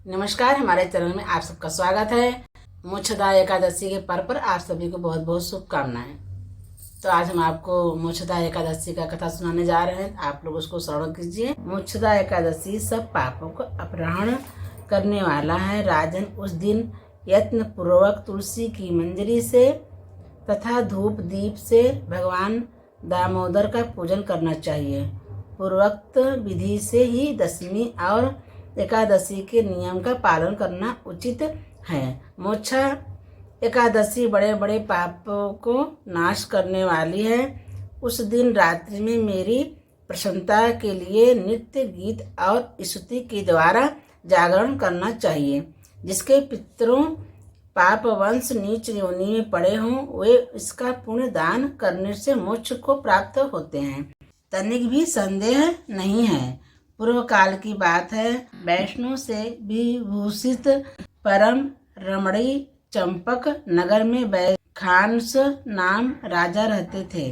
नमस्कार, हमारे चैनल में आप सबका स्वागत है। मोक्षदा एकादशी के पर्व पर आप सभी को बहुत बहुत शुभकामनाएं। तो आज हम आपको मोक्षदा एकादशी का कथा सुनाने जा रहे हैं। आप लोग उसको श्रवण कीजिए। मोक्षदा एकादशी सब पापों को अपहरण करने वाला है। राजन, उस दिन यत्न पूर्वक तुलसी की मंजरी से तथा धूप दीप से भगवान दामोदर का पूजन करना चाहिए। पूर्वोक्त विधि से ही दशमी और एकादशी के नियम का पालन करना उचित है। मोक्षा एकादशी बड़े बड़े पापों को नाश करने वाली है। उस दिन रात्रि में मेरी प्रसन्नता के लिए नृत्य गीत और स्तुति के द्वारा जागरण करना चाहिए। जिसके पितरों पाप वंश नीच योनि में पड़े हों, वे इसका पुण्य दान करने से मोक्ष को प्राप्त होते हैं। तनिक भी संदेह नहीं है। पूर्व काल की बात है। वैष्णो से विभूषित परम रमणी चंपक नगर में बैखानस नाम राजा रहते थे।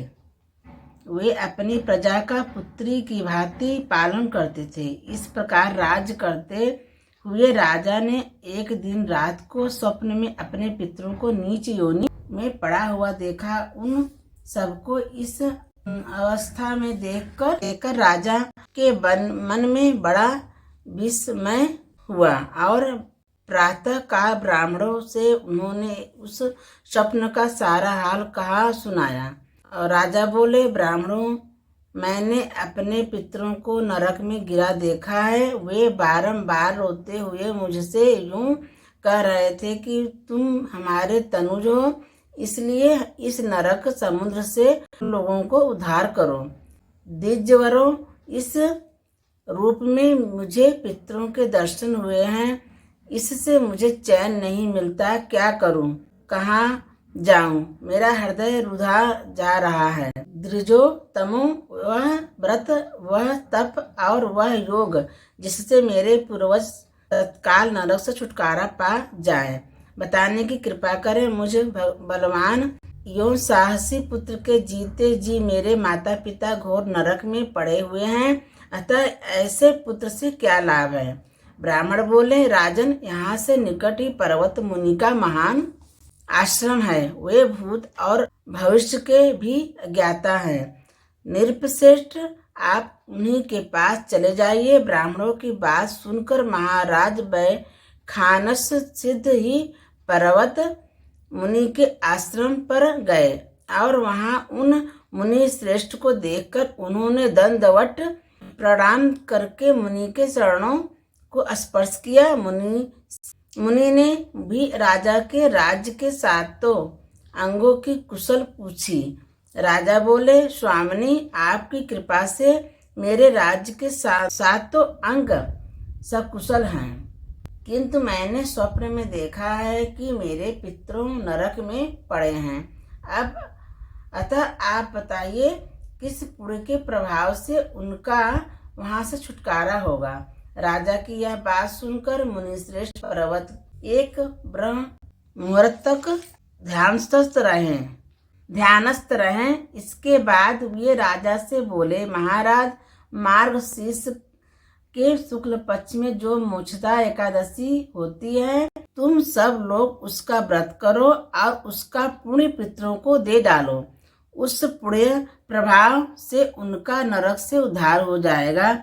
वे अपनी प्रजा का पुत्री की भांति पालन करते थे। इस प्रकार राज करते हुए राजा ने एक दिन रात को स्वप्न में अपने पितरों को नीच योनि में पड़ा हुआ देखा। उन सबको इस अवस्था में देखकर राजा के मन में बड़ा विस्मय हुआ और प्रातः काल ब्राह्मणों से उन्होंने उस स्वप्न का सारा हाल कहा सुनाया। और राजा बोले, ब्राह्मणों, मैंने अपने पितरों को नरक में गिरा देखा है। वे बारंबार रोते हुए मुझसे यूं कह रहे थे कि तुम हमारे तनुज हो, इसलिए इस नरक समुद्र से लोगों को उद्धार करो। द्विजवरों, इस रूप में मुझे पितरों के दर्शन हुए हैं। इससे मुझे चैन नहीं मिलता। क्या करूं, कहाँ जाऊं? मेरा हृदय रुधा जा रहा है। द्विजो तमो, वह व्रत, वह तप और वह योग जिससे मेरे पूर्वज तत्काल नरक से छुटकारा पा जाए, बताने की कृपा करें। मुझे बलवान एवं साहसी पुत्र के जीते जी मेरे माता पिता घोर नरक में पड़े हुए हैं, अतः ऐसे पुत्र से क्या लाभ है? ब्राह्मण बोले, राजन, यहाँ से निकट ही पर्वत मुनि का महान आश्रम है। वे भूत और भविष्य के भी ज्ञाता है। नृपश्रेष्ठ, आप उन्हीं के पास चले जाइए। ब्राह्मणों की बात सुनकर महाराज बैखानस सिद्ध ही पर्वत मुनि के आश्रम पर गए और वहां उन मुनि श्रेष्ठ को देखकर उन्होंने दंडवत प्रणाम करके मुनि के चरणों को स्पर्श किया। मुनि ने भी राजा के राज्य के सातों अंगों की कुशल पूछी। राजा बोले, स्वामिनी, आपकी कृपा से मेरे राज्य के सातों अंग सकुशल हैं, किंतु मैंने स्वप्न में देखा है कि मेरे पितरों नरक में पड़े हैं। अब अतः आप बताइए, किस पुण्य के प्रभाव से उनका वहां से छुटकारा होगा? राजा की यह बात सुनकर मुनिश्रेष्ठ पर्वत एक ब्रह्म मुहूर्त तक ध्यानस्थ रहे। इसके बाद वे राजा से बोले, महाराज, मार्गशीर्ष के शुक्ल पक्ष में जो मोक्षदा एकादशी होती है, तुम सब लोग उसका व्रत करो और उसका पुण्य पितरों को दे डालो। उस पुण्य प्रभाव से उनका नरक से उद्धार हो जाएगा।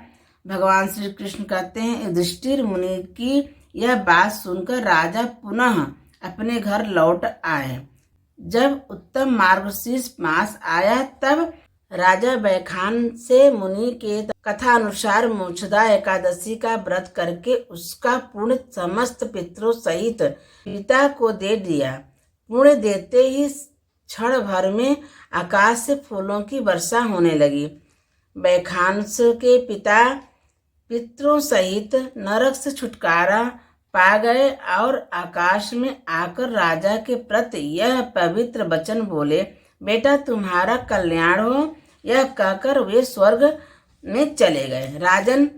भगवान श्री कृष्ण कहते हैं, युधिष्ठिर मुनि की यह बात सुनकर राजा पुनः अपने घर लौट आए। जब उत्तम मार्गशीर्ष मास आया, तब राजा बैखान से मुनि के कथा अनुसार मोक्षदा एकादशी का व्रत करके उसका पुण्य समस्त पितरों सहित पिता को दे दिया। पुण्य देते ही क्षण भर में आकाश से फूलों की वर्षा होने लगी। बैखानस के पिता पितरों सहित नरक से छुटकारा पा गए और आकाश में आकर राजा के प्रति यह पवित्र वचन बोले, बेटा, तुम्हारा कल्याण हो। यह कहकर वे स्वर्ग में चले गए। राजन,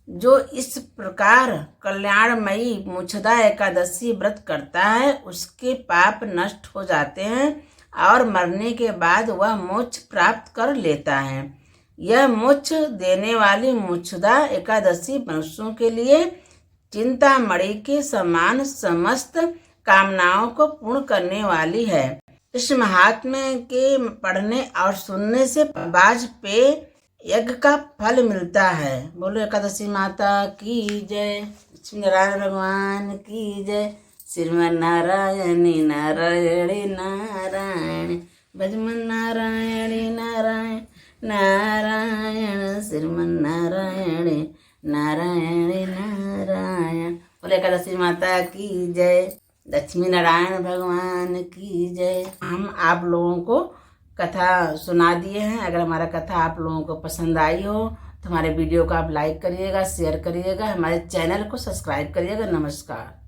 जो इस प्रकार कल्याणमयी मोक्षदा एकादशी व्रत करता है, उसके पाप नष्ट हो जाते हैं और मरने के बाद वह मोक्ष प्राप्त कर लेता है। यह मोक्ष देने वाली मोक्षदा एकादशी मनुष्यों के लिए चिंतामणि के समान समस्त कामनाओं को पूर्ण करने वाली है। इस महात्म्य के पढ़ने और सुनने से बाज पे यज्ञ का फल मिलता है। बोलो एकादशी माता की जय, लक्ष्मी नारायण भगवान की जय। श्रीमन नारायणी नारायणी नारायण, भजमन नारायणी नारायण नारायण, श्रीमन नारायणी नारायणी नारायण। बोले एकादशी माता की जय, लक्ष्मी नारायण भगवान की जय। हम आप लोगों को कथा सुना दिए हैं। अगर हमारा कथा आप लोगों को पसंद आई हो तो हमारे वीडियो को आप लाइक करिएगा, शेयर करिएगा, हमारे चैनल को सब्सक्राइब करिएगा। नमस्कार।